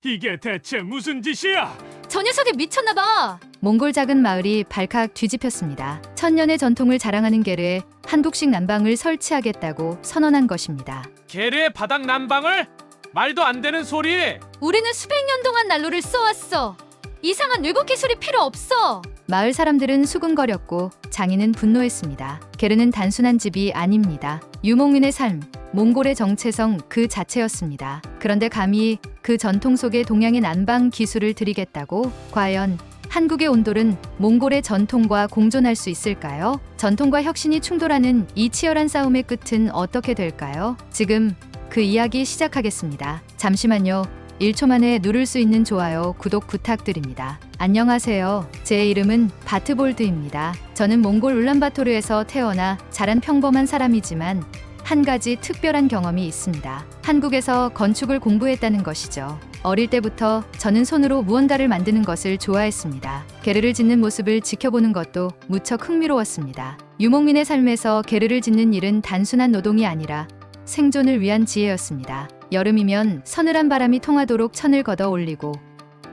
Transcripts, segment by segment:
이게 대체 무슨 짓이야? 저 녀석이 미쳤나봐. 몽골 작은 마을이 발칵 뒤집혔습니다. 천년의 전통을 자랑하는 게르에 한국식 난방을 설치하겠다고 선언한 것입니다. 게르의 바닥 난방을? 말도 안 되는 소리! 우리는 수백 년 동안 난로를 써왔어. 이상한 외국 기술이 필요 없어. 마을 사람들은 수군거렸고 장인은 분노했습니다. 게르는 단순한 집이 아닙니다. 유목민의 삶, 몽골의 정체성 그 자체였습니다. 그런데 감히 그 전통 속에 동양의 난방 기술을 들이겠다고? 과연 한국의 온돌은 몽골의 전통과 공존할 수 있을까요? 전통과 혁신이 충돌하는 이 치열한 싸움의 끝은 어떻게 될까요? 지금 그 이야기 시작하겠습니다. 잠시만요. 1초 만에 누를 수 있는 좋아요, 구독 부탁드립니다. 안녕하세요. 제 이름은 바트볼드입니다. 저는 몽골 울란바토르에서 태어나 자란 평범한 사람이지만 한 가지 특별한 경험이 있습니다. 한국에서 건축을 공부했다는 것이죠. 어릴 때부터 저는 손으로 무언가를 만드는 것을 좋아했습니다. 게르를 짓는 모습을 지켜보는 것도 무척 흥미로웠습니다. 유목민의 삶에서 게르를 짓는 일은 단순한 노동이 아니라 생존을 위한 지혜였습니다. 여름이면 서늘한 바람이 통하도록 천을 걷어 올리고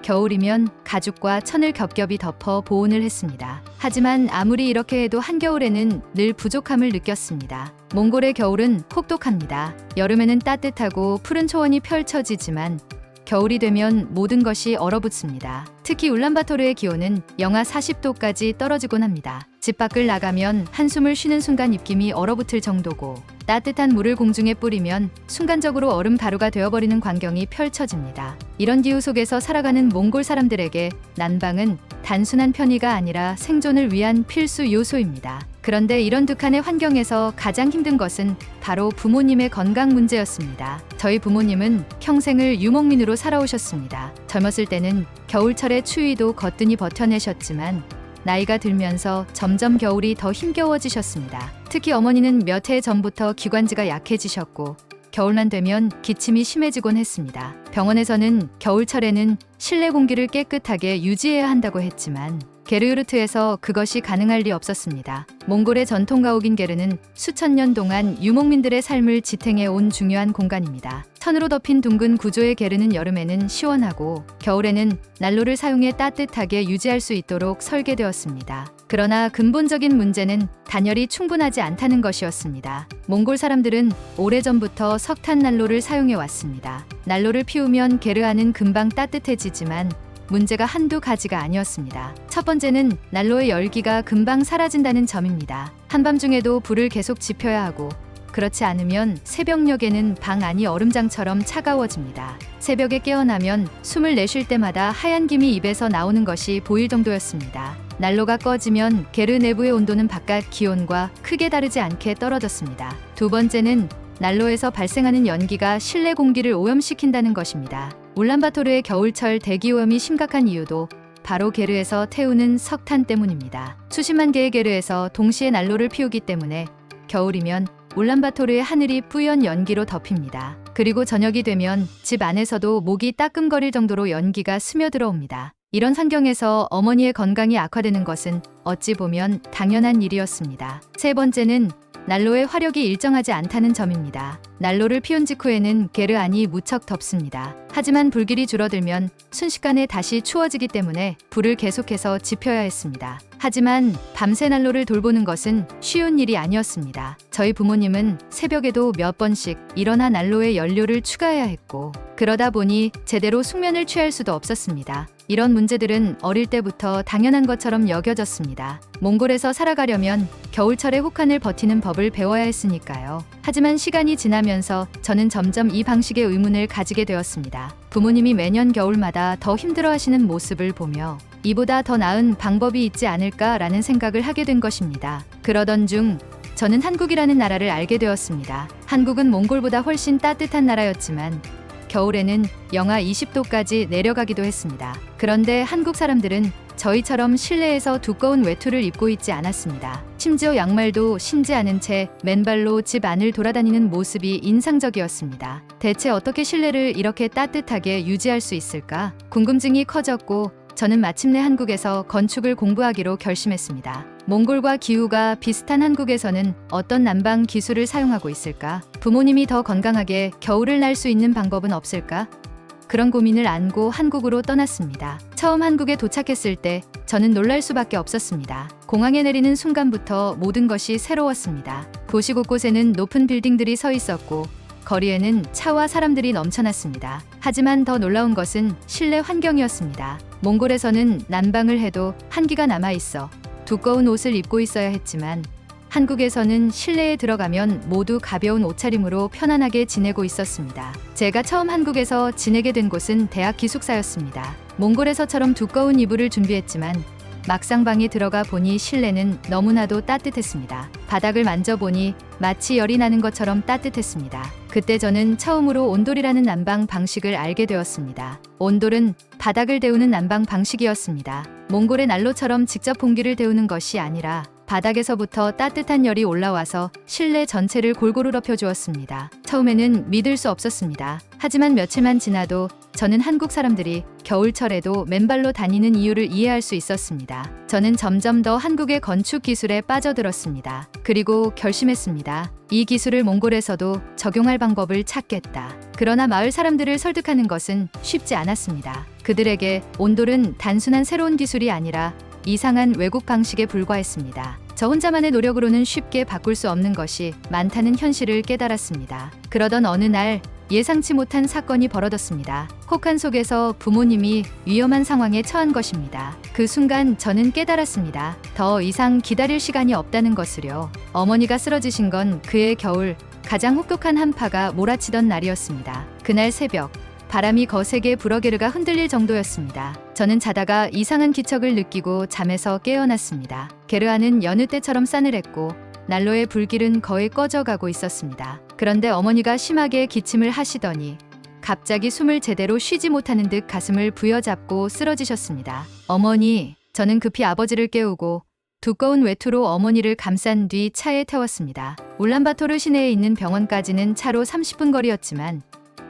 겨울이면 가죽과 천을 겹겹이 덮어 보온을 했습니다. 하지만 아무리 이렇게 해도 한겨울에는 늘 부족함을 느꼈습니다. 몽골의 겨울은 혹독합니다. 여름에는 따뜻하고 푸른 초원이 펼쳐지지만 겨울이 되면 모든 것이 얼어붙습니다. 특히 울란바토르의 기온은 영하 40도까지 떨어지곤 합니다. 집 밖을 나가면 한숨을 쉬는 순간 입김이 얼어붙을 정도고 따뜻한 물을 공중에 뿌리면 순간적으로 얼음 가루가 되어버리는 광경이 펼쳐집니다. 이런 기후 속에서 살아가는 몽골 사람들에게 난방은 단순한 편의가 아니라 생존을 위한 필수 요소입니다. 그런데 이런 극한의 환경에서 가장 힘든 것은 바로 부모님의 건강 문제였습니다. 저희 부모님은 평생을 유목민으로 살아오셨습니다. 젊었을 때는 겨울철의 추위도 거뜬히 버텨내셨지만 나이가 들면서 점점 겨울이 더 힘겨워지셨습니다. 특히 어머니는 몇 해 전부터 기관지가 약해지셨고 겨울만 되면 기침이 심해지곤 했습니다. 병원에서는 겨울철에는 실내 공기를 깨끗하게 유지해야 한다고 했지만 게르유르트에서 그것이 가능할 리 없었습니다. 몽골의 전통 가옥인 게르는 수천 년 동안 유목민들의 삶을 지탱해 온 중요한 공간입니다. 천으로 덮인 둥근 구조의 게르는 여름에는 시원하고 겨울에는 난로를 사용해 따뜻하게 유지할 수 있도록 설계되었습니다. 그러나 근본적인 문제는 단열이 충분하지 않다는 것이었습니다. 몽골 사람들은 오래전부터 석탄 난로를 사용해 왔습니다. 난로를 피우면 게르안은 금방 따뜻해지지만 문제가 한두 가지가 아니었습니다. 첫 번째는 난로의 열기가 금방 사라진다는 점입니다. 한밤중에도 불을 계속 지펴야 하고 그렇지 않으면 새벽녘에는 방 안이 얼음장처럼 차가워집니다. 새벽에 깨어나면 숨을 내쉴 때마다 하얀 김이 입에서 나오는 것이 보일 정도였습니다. 난로가 꺼지면 게르 내부의 온도는 바깥 기온과 크게 다르지 않게 떨어졌습니다. 두 번째는 난로에서 발생하는 연기가 실내 공기를 오염시킨다는 것입니다. 울란바토르의 겨울철 대기오염이 심각한 이유도 바로 게르에서 태우는 석탄 때문입니다. 수십만 개의 게르에서 동시에 난로를 피우기 때문에 겨울이면 울란바토르의 하늘이 뿌연 연기로 덮입니다. 그리고 저녁이 되면 집 안에서도 목이 따끔거릴 정도로 연기가 스며들어 옵니다. 이런 환경에서 어머니의 건강이 악화되는 것은 어찌 보면 당연한 일이었습니다. 세 번째는 난로의 화력이 일정하지 않다는 점입니다. 난로를 피운 직후에는 게르안이 무척 덥습니다. 하지만 불길이 줄어들면 순식간에 다시 추워지기 때문에 불을 계속해서 지펴야 했습니다. 하지만 밤새 난로를 돌보는 것은 쉬운 일이 아니었습니다. 저희 부모님은 새벽에도 몇 번씩 일어나 난로에 연료를 추가해야 했고 그러다 보니 제대로 숙면을 취할 수도 없었습니다. 이런 문제들은 어릴 때부터 당연한 것처럼 여겨졌습니다. 몽골에서 살아가려면 겨울철의 혹한을 버티는 법을 배워야 했으니까요. 하지만 시간이 지나면서 저는 점점 이 방식의 의문을 가지게 되었습니다. 부모님이 매년 겨울마다 더 힘들어하시는 모습을 보며 이보다 더 나은 방법이 있지 않을까라는 생각을 하게 된 것입니다. 그러던 중 저는 한국이라는 나라를 알게 되었습니다. 한국은 몽골보다 훨씬 따뜻한 나라였지만 겨울에는 영하 20도까지 내려가기도 했습니다. 그런데 한국 사람들은 저희처럼 실내에서 두꺼운 외투를 입고 있지 않았습니다. 심지어 양말도 신지 않은 채 맨발로 집 안을 돌아다니는 모습이 인상적이었습니다. 대체 어떻게 실내를 이렇게 따뜻하게 유지할 수 있을까? 궁금증이 커졌고 저는 마침내 한국에서 건축을 공부하기로 결심했습니다. 몽골과 기후가 비슷한 한국에서는 어떤 난방 기술을 사용하고 있을까? 부모님이 더 건강하게 겨울을 날 수 있는 방법은 없을까? 그런 고민을 안고 한국으로 떠났습니다. 처음 한국에 도착했을 때 저는 놀랄 수밖에 없었습니다. 공항에 내리는 순간부터 모든 것이 새로웠습니다. 도시 곳곳에는 높은 빌딩들이 서 있었고 거리에는 차와 사람들이 넘쳐났습니다. 하지만 더 놀라운 것은 실내 환경이었습니다. 몽골에서는 난방을 해도 한기가 남아있어 두꺼운 옷을 입고 있어야 했지만 한국에서는 실내에 들어가면 모두 가벼운 옷차림으로 편안하게 지내고 있었습니다. 제가 처음 한국에서 지내게 된 곳은 대학 기숙사였습니다. 몽골에서처럼 두꺼운 이불을 준비했지만 막상 방에 들어가 보니 실내는 너무나도 따뜻했습니다. 바닥을 만져보니 마치 열이 나는 것처럼 따뜻했습니다. 그때 저는 처음으로 온돌이라는 난방 방식을 알게 되었습니다. 온돌은 바닥을 데우는 난방 방식이었습니다. 몽골의 난로처럼 직접 공기를 데우는 것이 아니라 바닥에서부터 따뜻한 열이 올라와서 실내 전체를 골고루 덮여주었습니다. 처음에는 믿을 수 없었습니다. 하지만 며칠만 지나도 저는 한국 사람들이 겨울철에도 맨발로 다니는 이유를 이해할 수 있었습니다. 저는 점점 더 한국의 건축 기술에 빠져들었습니다. 그리고 결심했습니다. 이 기술을 몽골에서도 적용할 방법을 찾겠다. 그러나 마을 사람들을 설득하는 것은 쉽지 않았습니다. 그들에게 온돌은 단순한 새로운 기술이 아니라 이상한 외국 방식에 불과했습니다. 저 혼자만의 노력으로는 쉽게 바꿀 수 없는 것이 많다는 현실을 깨달았습니다. 그러던 어느 날 예상치 못한 사건이 벌어졌습니다. 혹한 속에서 부모님이 위험한 상황에 처한 것입니다. 그 순간 저는 깨달았습니다. 더 이상 기다릴 시간이 없다는 것을요. 어머니가 쓰러지신 건 그해 겨울 가장 혹독한 한파가 몰아치던 날이었습니다. 그날 새벽 바람이 거세게 불어 게르가 흔들릴 정도였습니다. 저는 자다가 이상한 기척을 느끼고 잠에서 깨어났습니다. 게르아는 여느 때처럼 싸늘했고 난로의 불길은 거의 꺼져가고 있었습니다. 그런데 어머니가 심하게 기침을 하시더니 갑자기 숨을 제대로 쉬지 못하는 듯 가슴을 부여잡고 쓰러지셨습니다. 어머니, 저는 급히 아버지를 깨우고 두꺼운 외투로 어머니를 감싼 뒤 차에 태웠습니다. 울란바토르 시내에 있는 병원까지는 차로 30분 거리였지만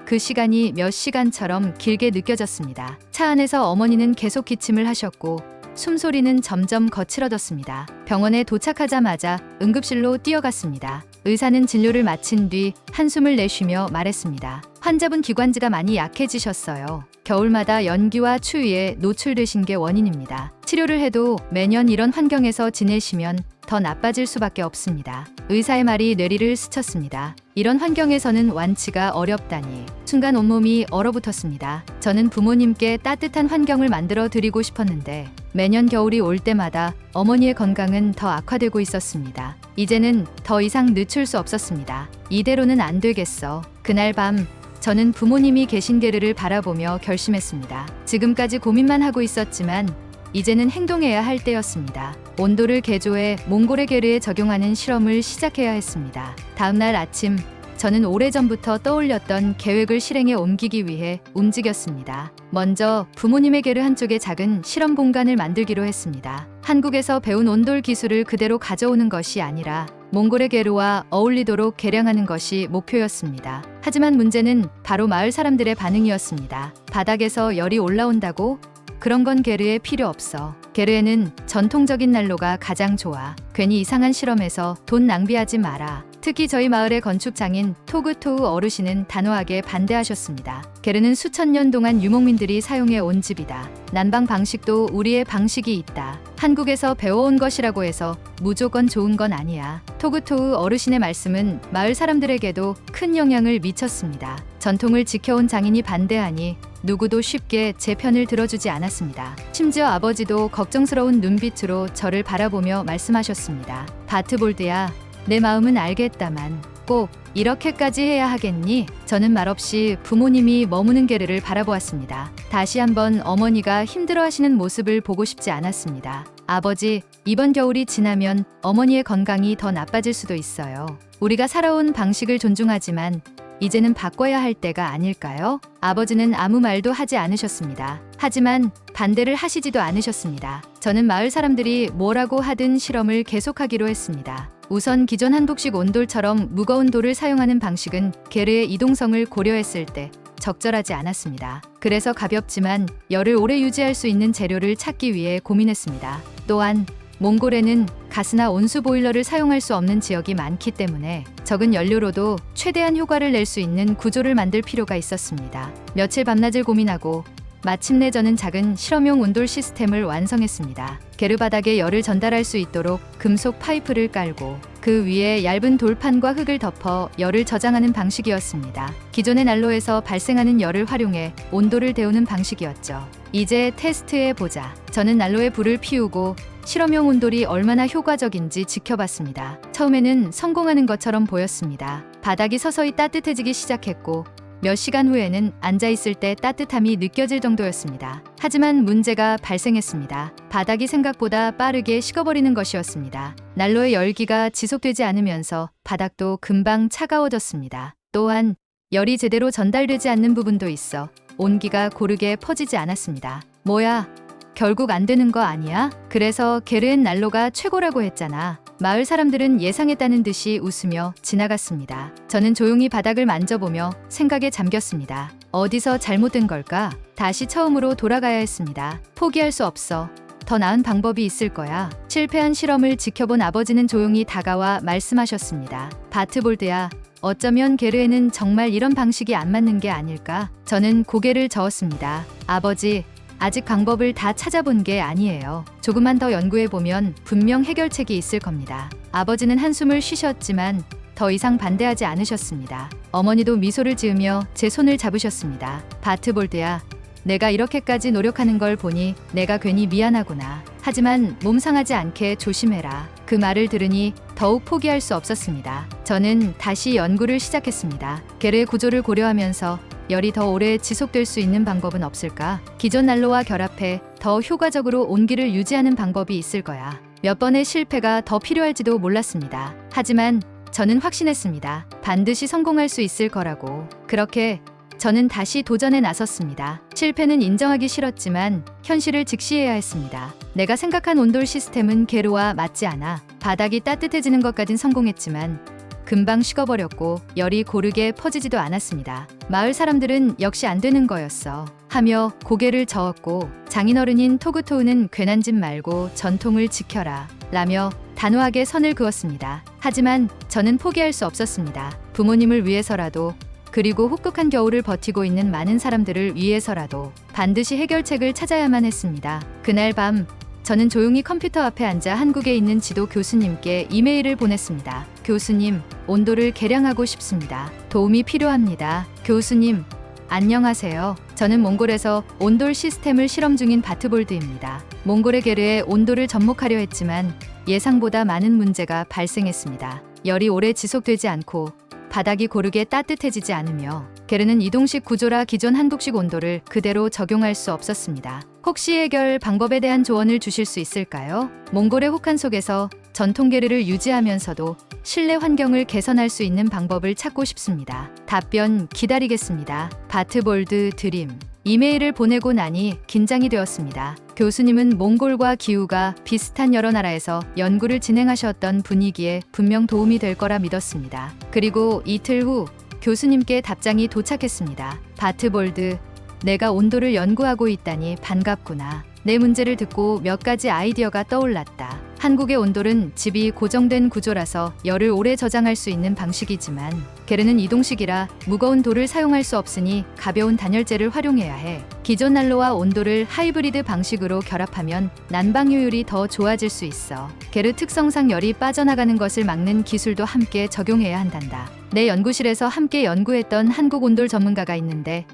그 시간이 몇 시간처럼 길게 느껴졌습니다. 차 안에서 어머니는 계속 기침을 하셨고 숨소리는 점점 거칠어졌습니다. 병원에 도착하자마자 응급실로 뛰어갔습니다. 의사는 진료를 마친 뒤 한숨을 내쉬며 말했습니다. 환자분 기관지가 많이 약해지셨어요. 겨울마다 연기와 추위에 노출되신 게 원인입니다. 치료를 해도 매년 이런 환경에서 지내시면 더 나빠질 수밖에 없습니다. 의사의 말이 뇌리를 스쳤습니다. 이런 환경에서는 완치가 어렵다니. 순간 온몸이 얼어붙었습니다. 저는 부모님께 따뜻한 환경을 만들어 드리고 싶었는데 매년 겨울이 올 때마다 어머니의 건강은 더 악화되고 있었습니다. 이제는 더 이상 늦출 수 없었습니다. 이대로는 안 되겠어. 그날 밤 저는 부모님이 계신 게르를 바라보며 결심했습니다. 지금까지 고민만 하고 있었지만 이제는 행동해야 할 때였습니다. 온도를 개조해 몽골의 게르에 적용하는 실험을 시작해야 했습니다. 다음 날 아침 저는 오래전부터 떠올렸던 계획을 실행에 옮기기 위해 움직였습니다. 먼저 부모님의 게르 한쪽에 작은 실험 공간을 만들기로 했습니다. 한국에서 배운 온돌 기술을 그대로 가져오는 것이 아니라 몽골의 게르와 어울리도록 개량하는 것이 목표였습니다. 하지만 문제는 바로 마을 사람들의 반응이었습니다. 바닥에서 열이 올라온다고? 그런 건 게르에 필요 없어. 게르에는 전통적인 난로가 가장 좋아. 괜히 이상한 실험에서 돈 낭비하지 마라. 특히 저희 마을의 건축장인 토그토우 어르신은 단호하게 반대하셨습니다. 게르는 수천 년 동안 유목민들이 사용해 온 집이다. 난방 방식도 우리의 방식이 있다. 한국에서 배워온 것이라고 해서 무조건 좋은 건 아니야. 토그토우 어르신의 말씀은 마을 사람들에게도 큰 영향을 미쳤습니다. 전통을 지켜온 장인이 반대하니 누구도 쉽게 제 편을 들어주지 않았습니다. 심지어 아버지도 걱정스러운 눈빛으로 저를 바라보며 말씀하셨습니다. 바트볼드야, 내 마음은 알겠다만 꼭 이렇게까지 해야 하겠니? 저는 말없이 부모님이 머무는 게르를 바라보았습니다. 다시 한번 어머니가 힘들어하시는 모습을 보고 싶지 않았습니다. 아버지, 이번 겨울이 지나면 어머니의 건강이 더 나빠질 수도 있어요. 우리가 살아온 방식을 존중하지만 이제는 바꿔야 할 때가 아닐까요? 아버지는 아무 말도 하지 않으셨습니다. 하지만 반대를 하시지도 않으셨습니다. 저는 마을 사람들이 뭐라고 하든 실험을 계속하기로 했습니다. 우선 기존 한국식 온돌처럼 무거운 돌을 사용하는 방식은 게르의 이동성을 고려했을 때 적절하지 않았습니다. 그래서 가볍지만 열을 오래 유지할 수 있는 재료를 찾기 위해 고민했습니다. 또한 몽골에는 가스나 온수 보일러를 사용할 수 없는 지역이 많기 때문에 적은 연료로도 최대한 효과를 낼 수 있는 구조를 만들 필요가 있었습니다. 며칠 밤낮을 고민하고 마침내 저는 작은 실험용 온돌 시스템을 완성했습니다. 게르 바닥에 열을 전달할 수 있도록 금속 파이프를 깔고 그 위에 얇은 돌판과 흙을 덮어 열을 저장하는 방식이었습니다. 기존의 난로에서 발생하는 열을 활용해 온도를 데우는 방식이었죠. 이제 테스트해 보자. 저는 난로에 불을 피우고 실험용 온돌이 얼마나 효과적인지 지켜봤습니다. 처음에는 성공하는 것처럼 보였습니다. 바닥이 서서히 따뜻해지기 시작했고 몇 시간 후에는 앉아있을 때 따뜻함이 느껴질 정도였습니다. 하지만 문제가 발생했습니다. 바닥이 생각보다 빠르게 식어버리는 것이었습니다. 난로의 열기가 지속되지 않으면서 바닥도 금방 차가워졌습니다. 또한 열이 제대로 전달되지 않는 부분도 있어 온기가 고르게 퍼지지 않았습니다. 뭐야? 결국 안 되는 거 아니야? 그래서 게르엔 난로가 최고라고 했잖아. 마을 사람들은 예상했다는 듯이 웃으며 지나갔습니다. 저는 조용히 바닥을 만져보며 생각에 잠겼습니다. 어디서 잘못된 걸까? 다시 처음으로 돌아가야 했습니다. 포기할 수 없어. 더 나은 방법이 있을 거야. 실패한 실험을 지켜본 아버지는 조용히 다가와 말씀하셨습니다. 바트볼드야, 어쩌면 게르에는 정말 이런 방식이 안 맞는 게 아닐까? 저는 고개를 저었습니다. 아버지, 아직 방법을 다 찾아본 게 아니에요. 조금만 더 연구해보면 분명 해결책이 있을 겁니다. 아버지는 한숨을 쉬셨지만 더 이상 반대하지 않으셨습니다. 어머니도 미소를 지으며 제 손을 잡으셨습니다. 바트볼드야, 내가 이렇게까지 노력하는 걸 보니 내가 괜히 미안하구나. 하지만 몸 상하지 않게 조심해라. 그 말을 들으니 더욱 포기할 수 없었습니다. 저는 다시 연구를 시작했습니다. 게르의 구조를 고려하면서 열이 더 오래 지속될 수 있는 방법은 없을까? 기존 난로와 결합해 더 효과적으로 온기를 유지하는 방법이 있을 거야. 몇 번의 실패가 더 필요할지도 몰랐습니다. 하지만 저는 확신했습니다. 반드시 성공할 수 있을 거라고. 그렇게 저는 다시 도전에 나섰습니다. 실패는 인정하기 싫었지만 현실을 직시해야 했습니다. 내가 생각한 온돌 시스템은 게르와 맞지 않아. 바닥이 따뜻해지는 것까진 성공했지만 금방 식어버렸고 열이 고르게 퍼지지도 않았습니다. 마을 사람들은 역시 안 되는 거였어 하며 고개를 저었고 장인어른인 토그토우는 괜한 짓 말고 전통을 지켜라 라며 단호하게 선을 그었습니다. 하지만 저는 포기할 수 없었습니다. 부모님을 위해서라도, 그리고 혹독한 겨울을 버티고 있는 많은 사람들을 위해서라도 반드시 해결책을 찾아야만 했습니다. 그날 밤 저는 조용히 컴퓨터 앞에 앉아 한국에 있는 지도 교수님께 이메일을 보냈습니다. 교수님, 온도를 개량하고 싶습니다. 도움이 필요합니다. 교수님, 안녕하세요. 저는 몽골에서 온돌 시스템을 실험 중인 바트볼드입니다. 몽골의 게르에 온도를 접목하려 했지만 예상보다 많은 문제가 발생했습니다. 열이 오래 지속되지 않고 바닥이 고르게 따뜻해지지 않으며 게르는 이동식 구조라 기존 한국식 온도를 그대로 적용할 수 없었습니다. 혹시 해결 방법에 대한 조언을 주실 수 있을까요? 몽골의 혹한 속에서 전통 게르를 유지하면서도 실내 환경을 개선할 수 있는 방법을 찾고 싶습니다. 답변 기다리겠습니다. 바트볼드 드림. 이메일을 보내고 나니 긴장이 되었습니다. 교수님은 몽골과 기후가 비슷한 여러 나라에서 연구를 진행하셨던 분이기에 분명 도움이 될 거라 믿었습니다. 그리고 이틀 후 교수님께 답장이 도착했습니다. 바트볼드, 내가 온도를 연구하고 있다니 반갑구나. 내 문제를 듣고 몇 가지 아이디어가 떠올랐다. 한국의 온돌은 집이 고정된 구조라서 열을 오래 저장할 수 있는 방식이지만 게르는 이동식이라 무거운 돌을 사용할 수 없으니 가벼운 단열재를 활용해야 해. 기존 난로와 온돌을 하이브리드 방식으로 결합하면 난방 효율이 더 좋아질 수 있어. 게르 특성상 열이 빠져나가는 것을 막는 기술도 함께 적용해야 한단다. 내 연구실에서 함께 연구했던 한국 온돌 전문가가 있는데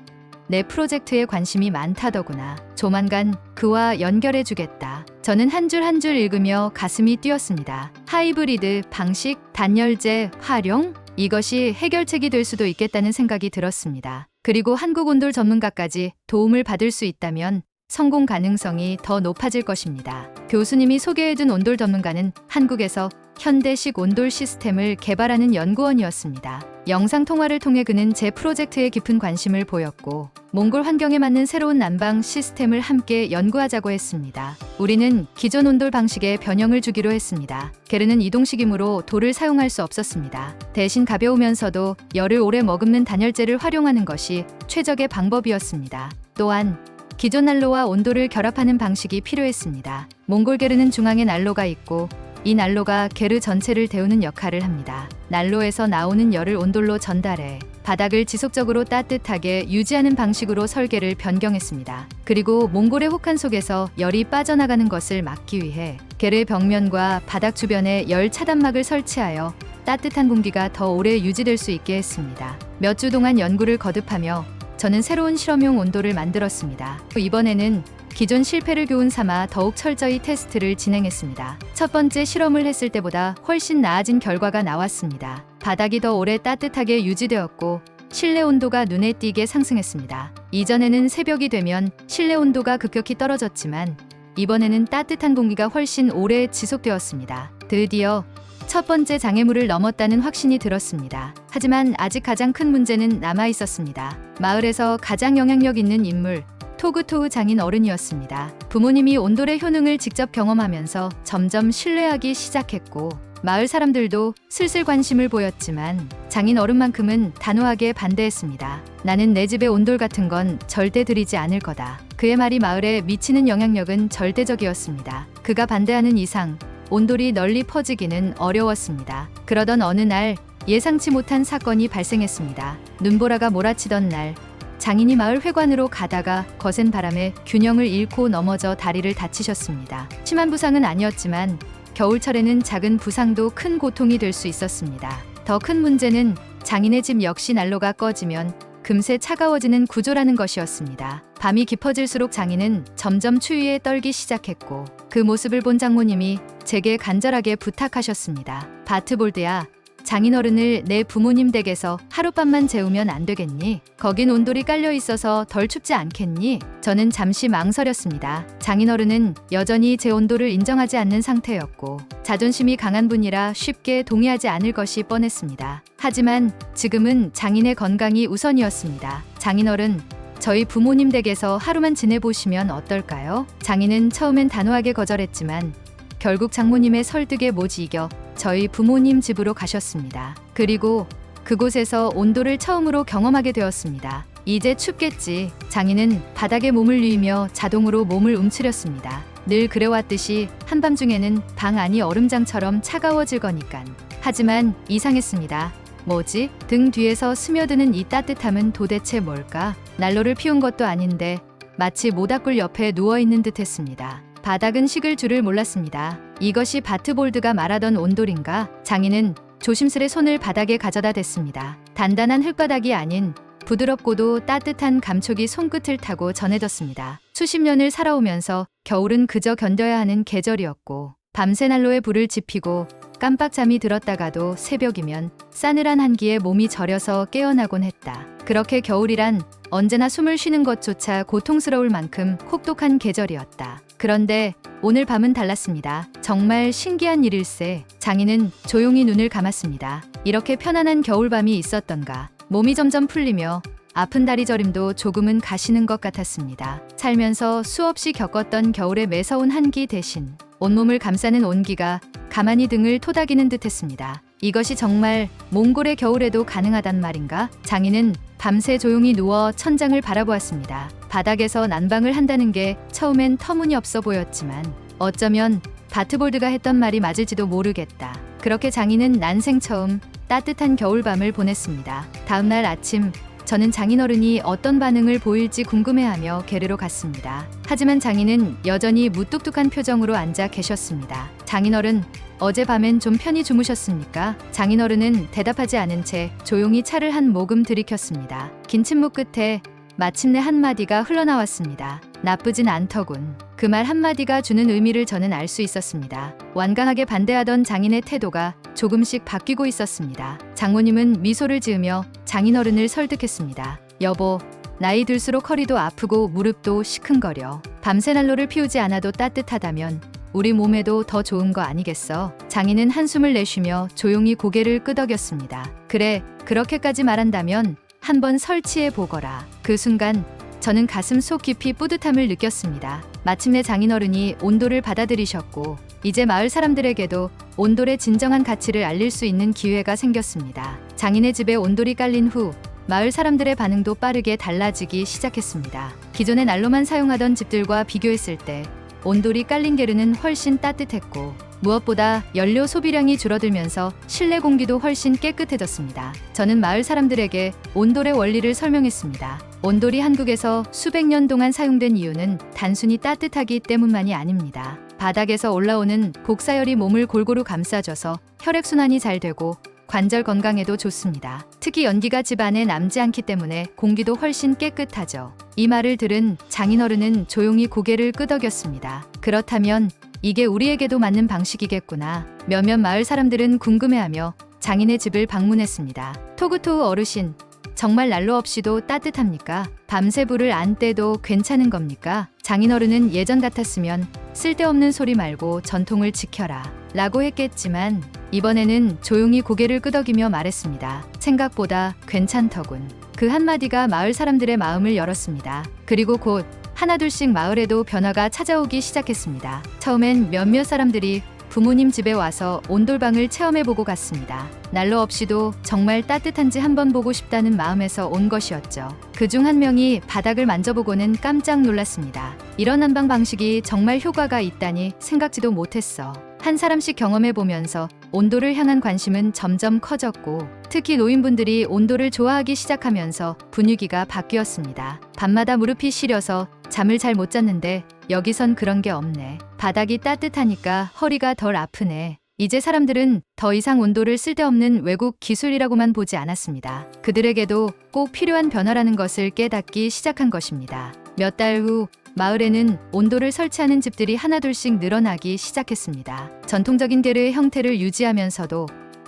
내 프로젝트에 관심이 많다더구나. 조만간 그와 연결해주겠다. 저는 한 줄 한 줄 읽으며 가슴이 뛰었습니다. 하이브리드 방식, 단열재 활용? 이것이 해결책이 될 수도 있겠다는 생각이 들었습니다. 그리고 한국 온돌 전문가까지 도움을 받을 수 있다면 성공 가능성이 더 높아질 것입니다. 교수님이 소개해준 온돌 전문가는 한국에서 현대식 온돌 시스템을 개발하는 연구원이었습니다. 영상 통화를 통해 그는 제 프로젝트에 깊은 관심을 보였고 몽골 환경에 맞는 새로운 난방 시스템을 함께 연구하자고 했습니다. 우리는 기존 온돌 방식에 변형을 주기로 했습니다. 게르는 이동식이므로 돌을 사용할 수 없었습니다. 대신 가벼우면서도 열을 오래 머금는 단열재를 활용하는 것이 최적의 방법이었습니다. 또한 기존 난로와 온도를 결합하는 방식이 필요했습니다. 몽골 게르는 중앙에 난로가 있고 이 난로가 게르 전체를 데우는 역할을 합니다. 난로에서 나오는 열을 온돌로 전달해 바닥을 지속적으로 따뜻하게 유지하는 방식으로 설계를 변경했습니다. 그리고 몽골의 혹한 속에서 열이 빠져나가는 것을 막기 위해 게르의 벽면과 바닥 주변에 열 차단막을 설치하여 따뜻한 공기가 더 오래 유지될 수 있게 했습니다. 몇 주 동안 연구를 거듭하며 저는 새로운 실험용 온도를 만들었습니다. 이번에는 기존 실패를 교훈 삼아 더욱 철저히 테스트를 진행했습니다. 첫 번째 실험을 했을 때보다 훨씬 나아진 결과가 나왔습니다. 바닥이 더 오래 따뜻하게 유지되었고 실내 온도가 눈에 띄게 상승했습니다. 이전에는 새벽이 되면 실내 온도가 급격히 떨어졌지만 이번에는 따뜻한 공기가 훨씬 오래 지속되었습니다. 드디어 첫 번째 장애물을 넘었다는 확신이 들었습니다. 하지만 아직 가장 큰 문제는 남아 있었습니다. 마을에서 가장 영향력 있는 인물 토그토우 장인 어른이었습니다. 부모님이 온돌의 효능을 직접 경험하면서 점점 신뢰하기 시작했고 마을 사람들도 슬슬 관심을 보였지만 장인 어른만큼은 단호하게 반대했습니다. 나는 내 집에 온돌 같은 건 절대 들이지 않을 거다. 그의 말이 마을에 미치는 영향력은 절대적이었습니다. 그가 반대하는 이상 온돌이 널리 퍼지기는 어려웠습니다. 그러던 어느 날 예상치 못한 사건이 발생했습니다. 눈보라가 몰아치던 날 장인이 마을 회관으로 가다가 거센 바람에 균형을 잃고 넘어져 다리를 다치셨습니다. 심한 부상은 아니었지만 겨울철에는 작은 부상도 큰 고통이 될 수 있었습니다. 더 큰 문제는 장인의 집 역시 난로가 꺼지면 금세 차가워지는 구조라는 것이었습니다. 밤이 깊어질수록 장인은 점점 추위에 떨기 시작했고 그 모습을 본 장모님이 제게 간절하게 부탁하셨습니다. 바트볼드야, 장인어른을 내 부모님 댁에서 하룻밤만 재우면 안 되겠니? 거긴 온돌이 깔려 있어서 덜 춥지 않겠니? 저는 잠시 망설였습니다. 장인어른은 여전히 제 온도를 인정하지 않는 상태였고 자존심이 강한 분이라 쉽게 동의하지 않을 것이 뻔했습니다. 하지만 지금은 장인의 건강이 우선이었습니다. 장인어른, 저희 부모님 댁에서 하루만 지내보시면 어떨까요? 장인은 처음엔 단호하게 거절했지만 결국 장모님의 설득에 못 이겨 저희 부모님 집으로 가셨습니다. 그리고 그곳에서 온도를 처음으로 경험하게 되었습니다. 이제 춥겠지. 장인은 바닥에 몸을 뉘으며 자동으로 몸을 움츠렸습니다. 늘 그래왔듯이 한밤중에는 방 안이 얼음장처럼 차가워질 거니깐. 하지만 이상했습니다. 뭐지? 등 뒤에서 스며드는 이 따뜻함은 도대체 뭘까? 난로를 피운 것도 아닌데 마치 모닥불 옆에 누워있는 듯 했습니다. 바닥은 식을 줄을 몰랐습니다. 이것이 바트볼드가 말하던 온돌인가? 장인은 조심스레 손을 바닥에 가져다 댔습니다. 단단한 흙바닥이 아닌 부드럽고도 따뜻한 감촉이 손끝을 타고 전해졌습니다. 수십 년을 살아오면서 겨울은 그저 견뎌야 하는 계절이었고 밤새 난로에 불을 지피고 깜빡 잠이 들었다가도 새벽이면 싸늘한 한기에 몸이 저려서 깨어나곤 했다. 그렇게 겨울이란 언제나 숨을 쉬는 것조차 고통스러울 만큼 혹독한 계절이었다. 그런데 오늘 밤은 달랐습니다. 정말 신기한 일일세. 장인은 조용히 눈을 감았습니다. 이렇게 편안한 겨울밤이 있었던가. 몸이 점점 풀리며 아픈 다리 저림도 조금은 가시는 것 같았습니다. 살면서 수없이 겪었던 겨울의 매서운 한기 대신 온몸을 감싸는 온기가 가만히 등을 토닥이는 듯했습니다. 이것이 정말 몽골의 겨울에도 가능하단 말인가? 장인은 밤새 조용히 누워 천장을 바라보았습니다. 바닥에서 난방을 한다는 게 처음엔 터무니없어 보였지만 어쩌면 바트볼드가 했던 말이 맞을지도 모르겠다. 그렇게 장인은 난생 처음 따뜻한 겨울밤을 보냈습니다. 다음날 아침 저는 장인어른이 어떤 반응을 보일지 궁금해하며 게르로 갔습니다. 하지만 장인은 여전히 무뚝뚝한 표정으로 앉아 계셨습니다. 장인어른, 어젯밤엔 좀 편히 주무셨습니까? 장인어른은 대답하지 않은 채 조용히 차를 한 모금 들이켰습니다. 긴 침묵 끝에 마침내 한마디가 흘러나왔습니다. 나쁘진 않더군. 그 말 한마디가 주는 의미를 저는 알 수 있었습니다. 완강하게 반대하던 장인의 태도가 조금씩 바뀌고 있었습니다. 장모님은 미소를 지으며 장인어른을 설득했습니다. 여보, 나이 들수록 허리도 아프고 무릎도 시큰거려. 밤새 난로를 피우지 않아도 따뜻하다면 우리 몸에도 더 좋은 거 아니겠어? 장인은 한숨을 내쉬며 조용히 고개를 끄덕였습니다. 그래, 그렇게까지 말한다면 한번 설치해 보거라. 그 순간 저는 가슴 속 깊이 뿌듯함을 느꼈습니다. 마침내 장인어른이 온돌을 받아들이셨고 이제 마을 사람들에게도 온돌의 진정한 가치를 알릴 수 있는 기회가 생겼습니다. 장인의 집에 온돌이 깔린 후 마을 사람들의 반응도 빠르게 달라지기 시작했습니다. 기존의 난로만 사용하던 집들과 비교했을 때 온돌이 깔린 게르는 훨씬 따뜻했고 무엇보다 연료 소비량이 줄어들면서 실내 공기도 훨씬 깨끗해졌습니다. 저는 마을 사람들에게 온돌의 원리를 설명했습니다. 온돌이 한국에서 수백 년 동안 사용된 이유는 단순히 따뜻하기 때문만이 아닙니다. 바닥에서 올라오는 곡사열이 몸을 골고루 감싸줘서 혈액순환이 잘 되고 관절 건강에도 좋습니다. 특히 연기가 집 안에 남지 않기 때문에 공기도 훨씬 깨끗하죠. 이 말을 들은 장인어른은 조용히 고개를 끄덕였습니다. 그렇다면 이게 우리에게도 맞는 방식이겠구나. 몇몇 마을 사람들은 궁금해하며 장인의 집을 방문했습니다. 토그토우 어르신, 정말 난로 없이도 따뜻합니까? 밤새 불을 안 떼도 괜찮은 겁니까? 장인어른은 예전 같았으면 쓸데없는 소리 말고 전통을 지켜라 라고 했겠지만 이번에는 조용히 고개를 끄덕이며 말했습니다. 생각보다 괜찮더군. 그 한마디가 마을 사람들의 마음을 열었습니다. 그리고 곧 하나둘씩 마을에도 변화가 찾아오기 시작했습니다. 처음엔 몇몇 사람들이 부모님 집에 와서 온돌방을 체험해보고 갔습니다. 난로 없이도 정말 따뜻한지 한번 보고 싶다는 마음에서 온 것이었죠. 그중 한 명이 바닥을 만져보고는 깜짝 놀랐습니다. 이런 난방 방식이 정말 효과가 있다니 생각지도 못했어. 한 사람씩 경험해보면서 온돌을 향한 관심은 점점 커졌고 특히 노인분들이 온돌을 좋아하기 시작하면서 분위기가 바뀌었습니다. 밤마다 무릎이 시려서 잠을 잘 못 잤는데 여기선 그런 게 없네. 바닥이 따뜻하니까 허리가 덜 아프네. 이제 사람들은 더 이상 온돌을 쓸데없는 외국 기술이라고만 보지 않았습니다. 그들에게도 꼭 필요한 변화라는 것을 깨닫기 시작한 것입니다. 몇 달 후 마을에는 온돌을 설치하는 집들이 하나둘씩 늘어나기 시작했습니다. 전통적인 게르의 형태를 유지하면서도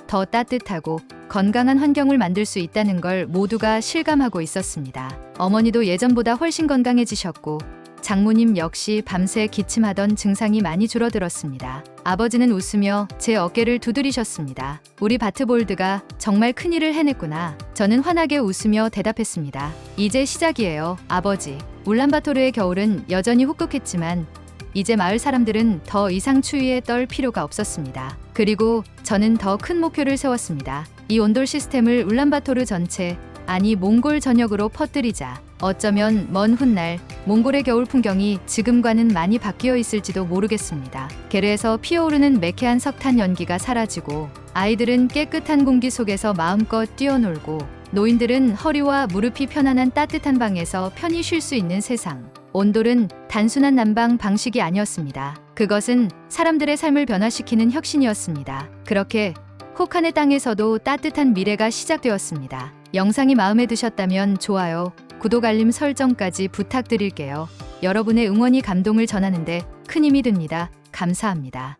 더 따뜻하고 건강한 환경을 만들 수 있다는 걸 모두가 실감하고 있었습니다. 어머니도 예전보다 훨씬 건강해지셨고 장모님 역시 밤새 기침하던 증상이 많이 줄어들었습니다. 아버지는 웃으며 제 어깨를 두드리셨습니다. 우리 바트볼드가 정말 큰일을 해냈구나. 저는 환하게 웃으며 대답했습니다. 이제 시작이에요, 아버지. 울란바토르의 겨울은 여전히 혹독했지만 이제 마을 사람들은 더 이상 추위에 떨 필요가 없었습니다. 그리고 저는 더 큰 목표를 세웠습니다. 이 온돌 시스템을 울란바토르 전체, 아니 몽골 전역으로 퍼뜨리자. 어쩌면 먼 훗날 몽골의 겨울 풍경이 지금과는 많이 바뀌어 있을지도 모르겠습니다. 게르에서 피어오르는 매캐한 석탄 연기가 사라지고 아이들은 깨끗한 공기 속에서 마음껏 뛰어놀고 노인들은 허리와 무릎이 편안한 따뜻한 방에서 편히 쉴 수 있는 세상. 온돌은 단순한 난방 방식이 아니었습니다. 그것은 사람들의 삶을 변화시키는 혁신이었습니다. 그렇게 혹한의 땅에서도 따뜻한 미래가 시작되었습니다. 영상이 마음에 드셨다면 좋아요, 구독, 알림 설정까지 부탁드릴게요. 여러분의 응원이 감동을 전하는데 큰 힘이 됩니다. 감사합니다.